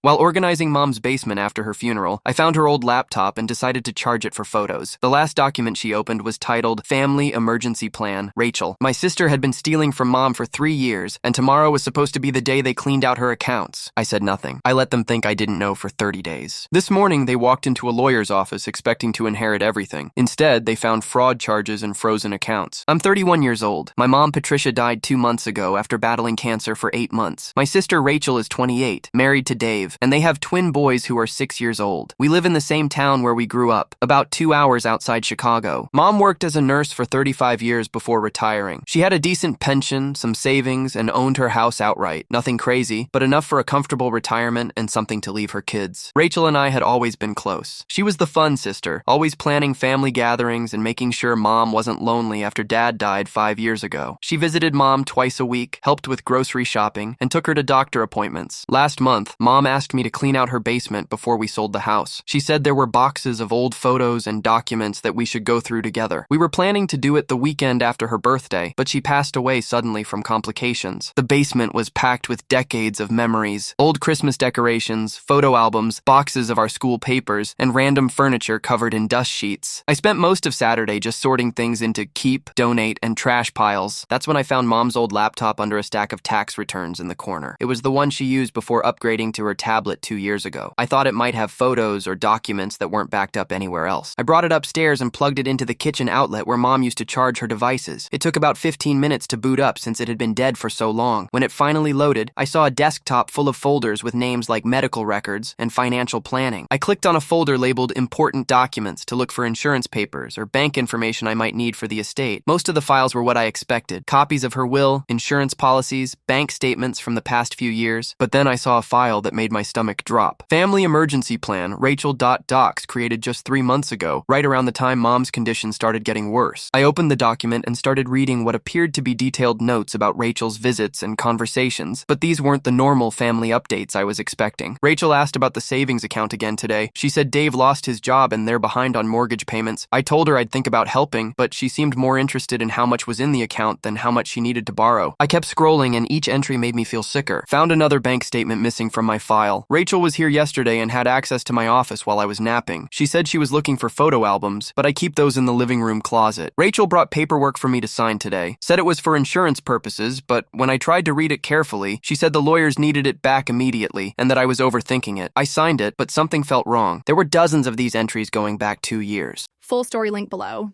While organizing Mom's basement after her funeral, I found her old laptop and decided to charge it for photos. The last document she opened was titled Family Emergency Plan, Rachel. My sister had been stealing from Mom for 3 years, and tomorrow was supposed to be the day they cleaned out her accounts. I said nothing. I let them think I didn't know for 30 days. This morning, they walked into a lawyer's office expecting to inherit everything. Instead, they found fraud charges and frozen accounts. I'm 31 years old. My mom, Patricia, died 2 months ago after battling cancer for 8 months. My sister, Rachel, is 28, married to Dave, and they have twin boys who are 6 years old. We live in the same town where we grew up, about 2 hours outside Chicago. Mom worked as a nurse for 35 years before retiring. She had a decent pension, some savings, and owned her house outright. Nothing crazy, but enough for a comfortable retirement and something to leave her kids. Rachel and I had always been close. She was the fun sister, always planning family gatherings and making sure Mom wasn't lonely after Dad died 5 years ago. She visited Mom twice a week, helped with grocery shopping, and took her to doctor appointments. Last month, Mom asked me to clean out her basement before we sold the house. She said there were boxes of old photos and documents that we should go through together. We were planning to do it the weekend after her birthday, but she passed away suddenly from complications. The basement was packed with decades of memories, old Christmas decorations, photo albums, boxes of our school papers, and random furniture covered in dust sheets. I spent most of Saturday just sorting things into keep, donate, and trash piles. That's when I found Mom's old laptop under a stack of tax returns in the corner. It was the one she used before upgrading to her tablet 2 years ago. I thought it might have photos or documents that weren't backed up anywhere else. I brought it upstairs and plugged it into the kitchen outlet where Mom used to charge her devices. It took about 15 minutes to boot up since it had been dead for so long. When it finally loaded, I saw a desktop full of folders with names like medical records and financial planning. I clicked on a folder labeled important documents to look for insurance papers or bank information I might need for the estate. Most of the files were what I expected: copies of her will, insurance policies, bank statements from the past few years. But then I saw a file that made my stomach drop. Family Emergency Plan, Rachel.docs, created just 3 months ago, right around the time Mom's condition started getting worse. I opened the document and started reading what appeared to be detailed notes about Rachel's visits and conversations, but these weren't the normal family updates I was expecting. Rachel asked about the savings account again today. She said Dave lost his job and they're behind on mortgage payments. I told her I'd think about helping, but she seemed more interested in how much was in the account than how much she needed to borrow. I kept scrolling and each entry made me feel sicker. Found another bank statement missing from my file. Rachel was here yesterday and had access to my office while I was napping. She said she was looking for photo albums, but I keep those in the living room closet. Rachel brought paperwork for me to sign today. Said it was for insurance purposes, but when I tried to read it carefully, she said the lawyers needed it back immediately and that I was overthinking it. I signed it, but something felt wrong. There were dozens of these entries going back 2 years. Full story link below.